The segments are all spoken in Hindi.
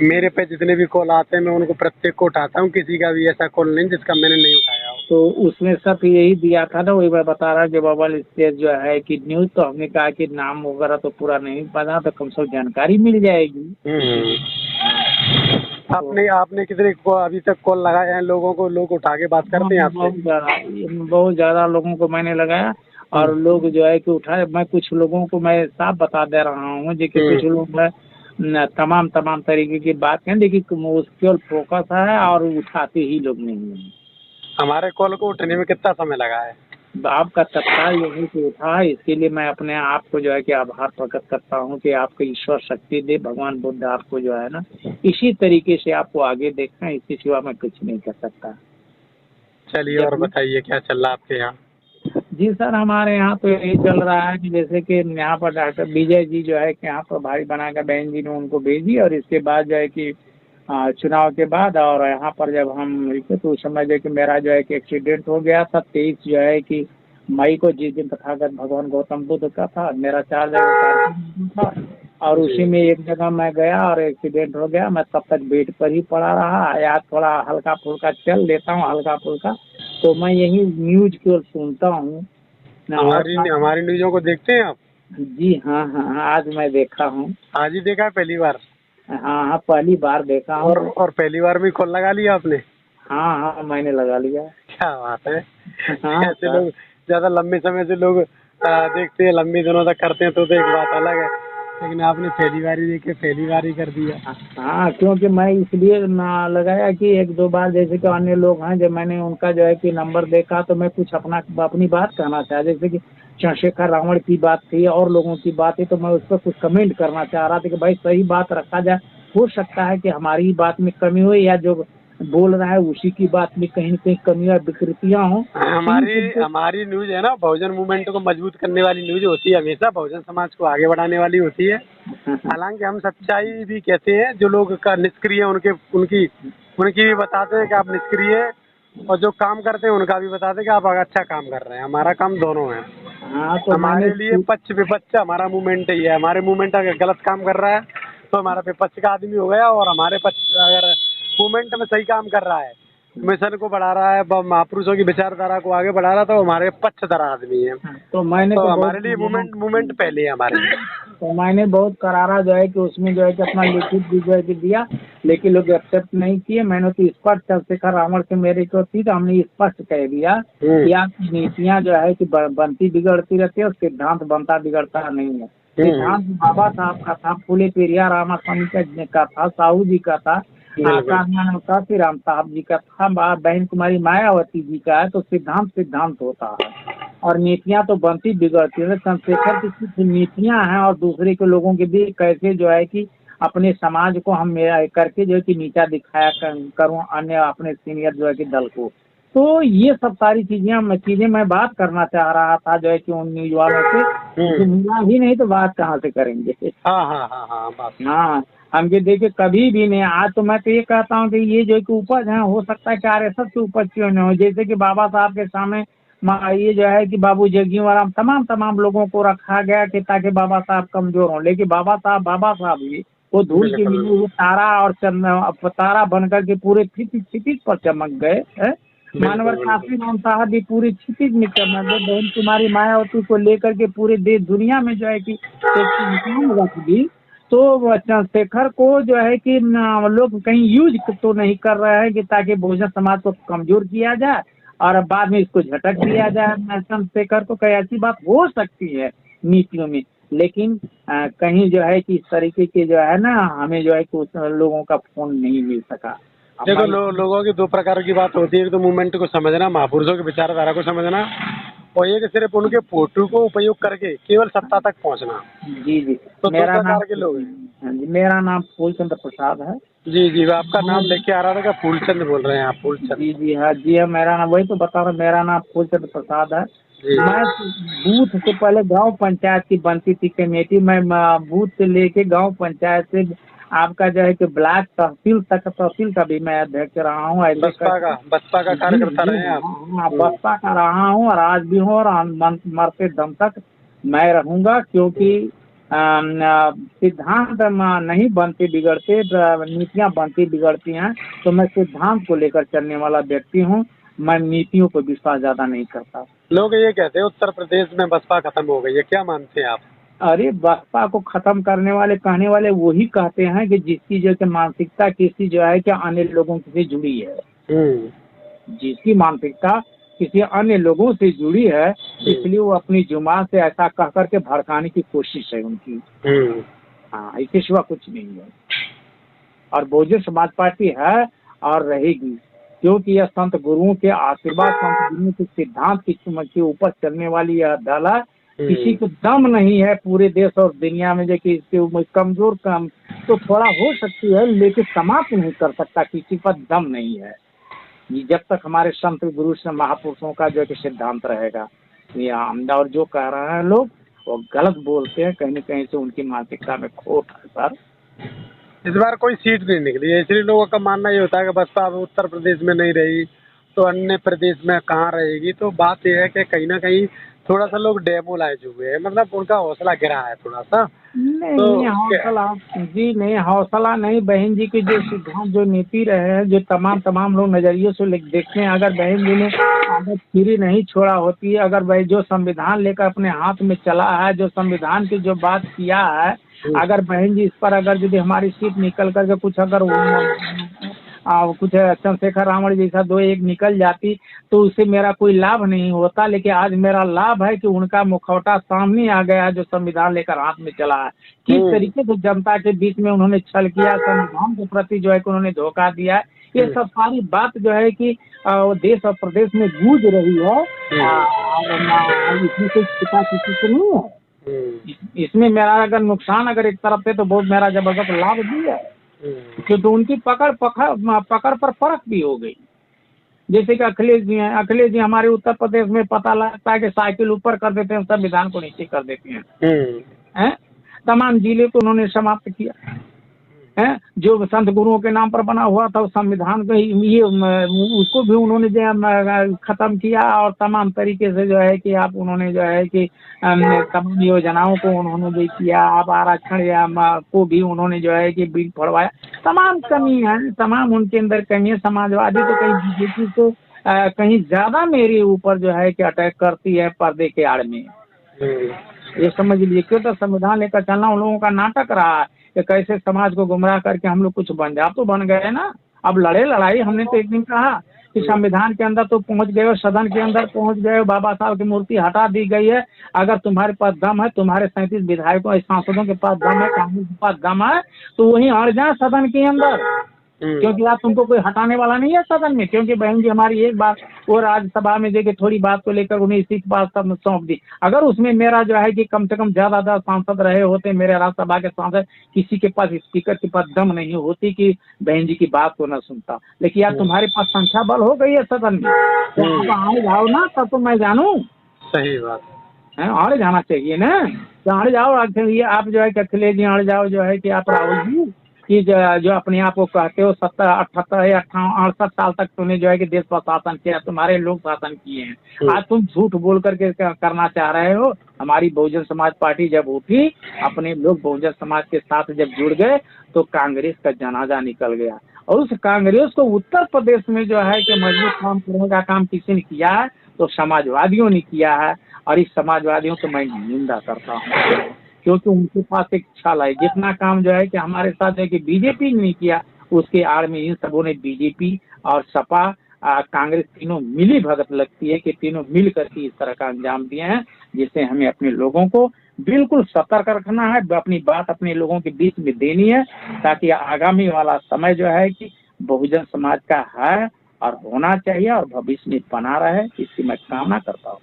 मेरे पे जितने भी कॉल आते हैं मैं उनको प्रत्येक को उठाता हूँ, किसी का भी ऐसा कॉल नहीं जिसका मैंने नहीं उठाया हो। तो उसमें सब यही दिया था ना, वही मैं बता रहा कि बबल स्टेज जो है कि न्यूज, तो हमने कहा कि नाम वगैरह तो पूरा नहीं पता, तो कम से कम जानकारी मिल जाएगी। हम्म। हाँ। तो आपने आपने कितने को अभी तक कॉल लगाए हैं लोगों को, लोग उठा के बात हाँ, करते हैं आपसे? बहुत ज़्यादा लोगों को मैंने लगाया, और लोग जो है कि उठाए। मैं कुछ लोगों को मैं साफ बता दे रहा हूँ जो कि कुछ हम्म। लोग है तमाम तमाम तरीके की बात हैं, लेकिन वो केवल फोकस है और उठाते ही लोग नहीं हैं। हमारे कॉल को उठने में कितना समय लगा है? आपका तत्काल यही से उठा है, इसके लिए मैं अपने आप को जो है कि आभार प्रकट करता हूँ कि आपको ईश्वर शक्ति दे, भगवान बुद्ध आपको जो है ना इसी तरीके से आपको आगे देखना है, इसके सिवा मैं कुछ नहीं कर सकता। चलिए जब और बताइए क्या चल रहा है आपके यहाँ? जी सर, हमारे यहाँ तो यही चल रहा है कि जैसे कि यहाँ पर डॉक्टर विजय जी जो है कि यहाँ पर भारी बनाकर बहन जी ने उनको भेजी, और इसके बाद जो है कि चुनाव के बाद और यहाँ पर जब हम रुके तो उस समय जो है कि मेरा जो है कि एक्सीडेंट हो गया था 23 जो है कि मई को, जिस दिन तथागत भगवान गौतम बुद्ध का था। मेरा 4 जगह कार्यक्रम था, और जी। उसी में एक जगह मैं गया और एक्सीडेंट हो गया। मैं तब तक बेड पर ही पड़ा रहा, या थोड़ा हल्का फुल्का चल लेता हूँ, हल्का फुल्का। तो मैं यही न्यूज केवल सुनता हूँ ना, और हमारी हमारी न्यूज़ों को देखते हैं आप? जी हाँ हाँ हाँ, आज मैं देखा हूँ। आज ही देखा है पहली बार? हाँ हाँ, पहली बार देखा हूँ। और पहली बार में कॉल लगा लिया आपने? हाँ हाँ, मैंने लगा लिया। क्या बात है। हाँ ऐसे सर। लोग ज्यादा लंबे समय से लोग देखते हैं, लंबे दिनों तक करते हैं तो एक बात अलग है, लेकिन आपने पहली बार ही देखे, पहली बार ही कर दिया। हाँ, क्योंकि मैं इसलिए ना लगाया कि एक दो बार जैसे कि अन्य लोग हैं, जब मैंने उनका जो है कि नंबर देखा तो मैं कुछ अपनी बात कहना चाहा, जैसे कि चंद्रशेखर रावण की बात थी और लोगों की बात थी, तो मैं उस पर कुछ कमेंट करना चाह रहा था कि भाई सही बात रखा जाए। हो सकता है कि हमारी ही बात में कमी हो, या जो बोल रहा है उसी की बात में कहीं न कहीं कमियां विकृतियां हों, तो इन हमारी सबको। हमारी न्यूज है ना, बहुजन मूवमेंट को मजबूत करने वाली न्यूज होती है, हमेशा बहुजन समाज को आगे बढ़ाने वाली होती है। हालांकि हम सच्चाई भी कहते हैं, जो लोग का निष्क्रिय उनके उनकी उनकी भी बताते हैं कि आप निष्क्रिय हैं, और जो काम करते हैं उनका भी बताते हैं कि आप अच्छा काम कर रहे हैं। हमारा काम दोनों है। हाँ, तो मैंने हमारे लिए पक्ष विपक्ष हमारा मूवमेंट ही है। हमारे मूवमेंट अगर गलत काम कर रहा है तो हमारा विपक्ष का आदमी हो गया, और हमारे पक्ष अगर मूवमेंट में सही काम कर रहा है, मिशन को बढ़ा रहा है, महापुरुषों की विचारधारा को आगे बढ़ा रहा है, तो हमारे पक्षधर आदमी है। तो मैंने तो तो बहुत हमारे लिए मूवमेंट मूवमेंट पहले है हमारे लिए। तो मैंने बहुत करारा जो है कि उसमें जो है कि अपना लिखित भी जो है कि दिया, लेकिन लोग एक्सेप्ट नहीं किए। मैंने तो स्पष्ट चंद्रशेखर रावण से मेरी को थी, तो हमने स्पष्ट कह दिया कि आपकी नीतियां जो है कि बनती बिगड़ती रहती है, और सिद्धांत बनता बिगड़ता नहीं है। सिद्धांत बाबा साहब का था, फूले पेरियार रामास्वामी का था, साहू जी का था, बिल्कुल। काशी राम साहब जी का था, बहन कुमारी मायावती जी का है। तो सिद्धांत सिद्धांत होता है, और नीतियां तो बनती बिगड़ती है। चंद्रशेखर की कुछ नीतियां हैं, और दूसरे के लोगों के बीच कैसे जो है कि अपने समाज को हम मेरा करके जो है कि नीचा दिखाया करूं अन्य अपने सीनियर जो है कि दल को। तो ये सब सारी चीजें मैं बात करना चाह रहा था जो है कि उन न्यूज वालों से, जो मिला ही नहीं तो बात कहाँ से करेंगे। हाँ हाँ हाँ हाँ, बात। हाँ, हम ये देखिए कभी भी नहीं। आज तो मैं तो ये कहता हूँ कि ये जो कि उपज है, हो सकता है कि आरएसएस की उपज क्यों नहीं हो। जैसे कि बाबा साहब के सामने ये जो है कि बाबू जग्गीवाराम तमाम तमाम लोगों को रखा गया कि ताकि बाबा साहब कमजोर हों, लेकिन बाबा साहब ही वो धूल के बिल्कुल मिले हुए तारा और तारा बनकर के पूरे क्षितिज पर चमक गए है। मानवर बिल्कुल बिल्कुल। काशी राम साहब भी पूरी क्षितिज में चमक गए। बहन कुमारी मायावती को लेकर के पूरे देश दुनिया में जो है कि एक निशान रख दी। तो चंद्रशेखर को जो है कि लोग कहीं यूज तो नहीं कर रहे हैं कि ताकि बहुजन समाज को कमजोर किया जाए और बाद में इसको झटक दिया जाए। चंद्रशेखर को कई ऐसी बात हो सकती है नीतियों में, लेकिन कहीं जो है कि इस तरीके के जो है ना, हमें जो है कि उस लोगों का फोन नहीं मिल सका। अब देखो, मैं लोगों की दो प्रकार की बात होती है। एक तो मूवमेंट को समझना, महापुरुषों की विचारधारा को समझना, और एक सिर्फ उनके फोटो को उपयोग करके केवल सत्ता तक पहुंचना। जी जी, तो दो मेरा नाम प्रकार के लोग हैं। हाँ जी, मेरा नाम फूलचंद्र प्रसाद है। जी जी, आपका मैं नाम लेके आ रहा था, क्या फूलचंद बोल रहे हैं आप? फूलचंद। जी जी हाँ जी हाँ, मेरा नाम वही तो बता रहा, मेरा नाम फूलचंद प्रसाद है। जी मैं बूथ से पहले गांव पंचायत की बनती थी कमेटी। मैं बूथ से लेके गांव पंचायत से आपका जो है कि ब्लॉक तहसील तक, तहसील का भी मैं अध्यक्ष रहा हूँ ऐसे करके। बसपा का जी कार्यकर्ता जी रहे हैं हाँ आप? हाँ, बसपा का रहा हूँ और आज भी हूँ, और मरते दम तक मैं रहूंगा, क्योंकि सिद्धांत नहीं बनते बिगड़ते, नीतियां बनती बिगड़ती हैं। तो मैं सिद्धांत को लेकर चलने वाला व्यक्ति हूँ, मैं नीतियों पर विश्वास ज्यादा नहीं करता। लोग ये कहते हैं उत्तर प्रदेश में बसपा खत्म हो गई है, क्या मानते हैं आप? अरे बसपा को खत्म करने वाले कहने वाले वही कहते हैं कि जिसकी जो कि मानसिकता किसी जो है कि अन्य लोगों से जुड़ी है, जिसकी मानसिकता किसी अन्य लोगों से जुड़ी है, इसलिए वो अपनी जुबान से ऐसा कह करके भड़काने की कोशिश है उनकी। हाँ, इसके सिवा कुछ नहीं है। और बहुजन समाज पार्टी है और रहेगी, क्योंकि यह संत गुरुओं के आशीर्वाद, संत गुरुओं के सिद्धांत के ऊपर चलने वाली यह दल है। किसी को दम नहीं है पूरे देश और दुनिया में जो कि इसके कमजोर कम तो थोड़ा हो सकती है, लेकिन समाप्त नहीं कर सकता, किसी पर दम नहीं है। ये जब तक हमारे संत गुरु से महापुरुषों का जो कि सिद्धांत रहेगा। और जो कह रहे हैं लोग वो गलत बोलते हैं, कहीं न कहीं से उनकी मानसिकता में खोट है सर। इस बार कोई सीट नहीं निकली है, इसलिए लोगों का मानना ये होता है कि बसपा अब उत्तर प्रदेश में नहीं रही तो अन्य प्रदेश में कहाँ रहेगी। तो बात यह है कि कहीं ना कहीं थोड़ा सा लोग डेमोलाइज हुए हैं, मतलब उनका हौसला गिरा है थोड़ा सा। नहीं तो हौसला जी नहीं, हौसला नहीं। बहन जी की जो सिद्धांत जो नीति रहे हैं, जो तमाम लोग नजरिए से देखते हैं, अगर बहन जी ने आदत फ्री नहीं छोड़ा होती, अगर भाई जो संविधान लेकर अपने हाथ में चला है, जो संविधान की जो बात किया है, अगर बहन जी इस पर अगर यदि हमारी सीट निकल करके कुछ अगर कुछ चंद्रशेखर रावण जैसा 2-1 निकल जाती तो उससे मेरा कोई लाभ नहीं होता। लेकिन आज मेरा लाभ है कि उनका मुखौटा सामने आ गया है, जो संविधान लेकर हाथ में चला है। किस तरीके से जनता के बीच में उन्होंने छल किया, संविधान के प्रति जो है कि उन्होंने धोखा दिया है। ये सब सारी बात जो है कि देश और प्रदेश में गूंज रही है। और इसमें कोई छिपा किसी को नहीं है। इसमें मेरा अगर नुकसान अगर एक तरफ से तो बहुत मेरा जबरदस्त लाभ भी है, क्योंकि उनकी पकड़ पर फर्क भी हो गई। जैसे कि अखिलेश जी हैं, अखिलेश जी हमारे उत्तर प्रदेश में पता लगता है कि साइकिल ऊपर कर देते हैं, संविधान को नीचे कर देते हैं। तमाम जिले को उन्होंने समाप्त किया है। जो संत गुरुओं के नाम पर बना हुआ था उस संविधान को ये उसको भी उन्होंने जो खत्म किया। और तमाम तरीके से जो है कि आप उन्होंने जो है कि तमाम योजनाओं को उन्होंने भी किया। आप आरक्षण या को भी उन्होंने जो है कि बिल पढ़वाया। तमाम कमी है, तमाम उनके अंदर कमी है। समाजवादी तो कहीं बीजेपी को कहीं ज्यादा मेरे ऊपर जो है कि अटैक करती है पर्दे के आड़ में। ये समझ लीजिए, क्यों तो संविधान लेकर चलना उन लोगों का नाटक रहा है कि कैसे समाज को गुमराह करके हम लोग कुछ बन जाए। तो बन गए ना, अब लड़े लड़ाई। हमने तो एक दिन कहा कि संविधान के अंदर तो पहुंच गए हो, सदन के अंदर पहुंच गए हो, बाबा साहब की मूर्ति हटा दी गई है। अगर तुम्हारे पास दम है, तुम्हारे 37 विधायकों सांसदों के पास दम है, कांग्रेस के पास दम है, तो वहीं अड़ जाए सदन के अंदर। क्योंकि आज तुमको कोई हटाने वाला नहीं है सदन में। क्योंकि बहन जी हमारी एक बात वो राज्यसभा में जो कि थोड़ी बात को लेकर उन्हें इसी बात सब सौंप दी। अगर उसमें मेरा जो है कि कम से कम ज्यादा सांसद रहे होते, मेरे राज्यसभा के सांसद, किसी के पास स्पीकर के पास दम नहीं होती कि बहन जी की बात को न सुनता। लेकिन यार तुम्हारे पास संख्या बल हो गई है सदन में, तो आड़ जाओ ना, तब तो मैं जानू। सही बात है, आड़ जाना चाहिए ना, तो आड़ जाओ। आप जो है कि अखिलेश जी आड़ जाओ, जो है कि आप राहुल जी कि जो अपने आप को कहते हो 70, 78 या 68 साल तक तुमने जो है कि देश पर शासन किया, तुम्हारे लोग शासन किए हैं। आज तुम झूठ बोल करके करना चाह रहे हो। हमारी बहुजन समाज पार्टी जब उठी, अपने लोग बहुजन समाज के साथ जब जुड़ गए तो कांग्रेस का जनाजा निकल गया। और उस कांग्रेस को उत्तर प्रदेश में जो है कि मजबूत काम करने का काम किसी ने किया है तो समाजवादियों ने किया है। और इस समाजवादियों को मैं निंदा करता हूँ, क्योंकि उनके पास एक छल है। जितना काम जो है कि हमारे साथ है कि बीजेपी ने किया, उसके आड़ में इन सबों ने बीजेपी और सपा कांग्रेस तीनों मिली भगत लगती है कि तीनों मिल करके इस तरह का अंजाम दिए हैं, जिससे हमें अपने लोगों को बिल्कुल सतर्क रखना है, अपनी बात अपने लोगों के बीच में देनी है, ताकि आगामी वाला समय जो है कि बहुजन समाज का है और होना चाहिए और भविष्य में बना रहे, इसकी मैं कामना करता हूँ।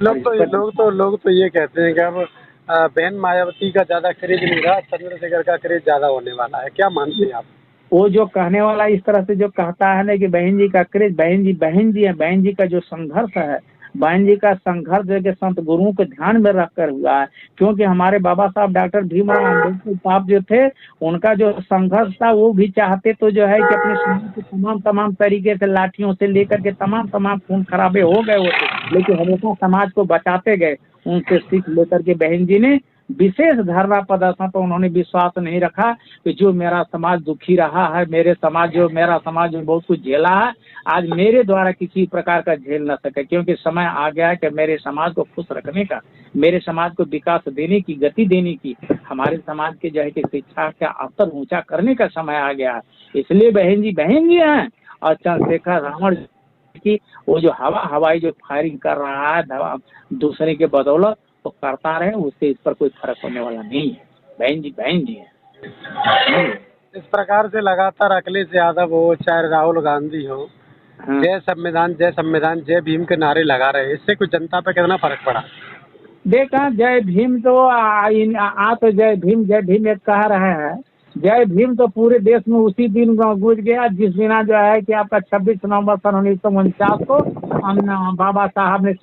लोग तो ये कहते हैं कि अब बहन मायावती का ज्यादा क्रेज नहीं रहा, चंद्रशेखर का क्रेज ज्यादा होने वाला है। क्या मानते हैं आप? वो जो कहने वाला इस तरह से जो कहता है ना कि बहन जी का क्रेज, बहन जी है, बहन जी का जो संघर्ष है, बहन जी का संघर्ष जो कि संत गुरुओं को ध्यान में रखकर हुआ है। क्योंकि हमारे बाबा साहब डॉक्टर भीमराव अम्बेडकर साहब जो थे, उनका जो संघर्ष था वो भी चाहते तो जो है कि अपने समाज के तमाम तरीके से लाठियों से लेकर के तमाम खून खराबे हो गए होते, लेकिन हमेशा समाज को बचाते गए। उनसे सीख लेकर के बहन जी ने विशेष धरना प्रदर्शन पर उन्होंने विश्वास नहीं रखा कि जो मेरा समाज दुखी रहा है, मेरा समाज जो बहुत कुछ झेला है, आज मेरे द्वारा किसी प्रकार का झेल न सके, क्योंकि समय आ गया है कि मेरे समाज को खुश रखने का, मेरे समाज को विकास देने की, गति देने की, हमारे समाज के जो है कि शिक्षा का स्तर ऊंचा करने का समय आ गया है। इसलिए बहन जी हैं, और चंद्रशेखर रावण की वो जो हवाई जो फायरिंग कर रहा है दूसरे के बदौलत, तो करता रहे, उससे इस पर कोई फर्क होने वाला नहीं है। बहन जी है। इस प्रकार से लगातार अखिलेश यादव हो चाहे राहुल गांधी हो, हाँ। जय संविधान जय भीम के नारे लगा रहे हैं, इससे कुछ जनता पे कितना फर्क पड़ा? देखा जय भीम तो आप जय भीम एक कह रहे हैं, जय भीम तो पूरे देश में उसी दिन गूंज गया जिस दिन जो है कि आपका 26 नवंबर सन 1949 को बाबा साहब ने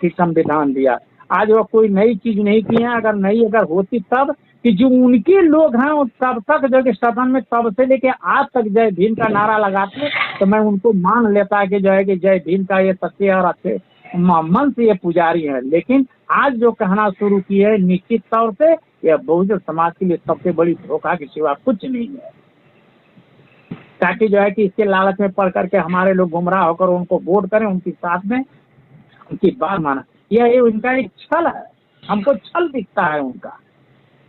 संविधान दिया। आज वो कोई नई चीज नहीं की है, अगर होती तब कि जो उनके लोग हैं तब तक जो कि सदन में तब से लेके आज तक जय भीम का नारा लगाते, तो मैं उनको मान लेता कि जो है कि जय भीम का ये सच्चे और अच्छे मन से ये पुजारी है। लेकिन आज जो कहना शुरू की है, निश्चित तौर से यह बहुजन समाज के लिए सबसे बड़ी धोखा के सिवा कुछ नहीं है, ताकि जो है कि इसके लालच में पड़ करके हमारे लोग गुमराह होकर उनको वोट करें, उनके साथ में उनकी बात माना। यह उनका एक छल है, हमको छल दिखता है उनका।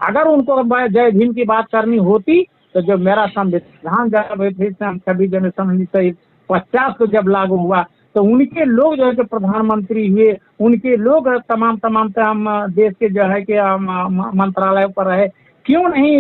अगर उनको जय भीम की बात करनी होती तो जो मेरा संविधान जब 26 जनवरी 1950 को जब लागू हुआ, तो उनके लोग जो है कि प्रधानमंत्री हुए, उनके लोग तमाम देश के जो है कि मंत्रालयों पर रहे, क्यों नहीं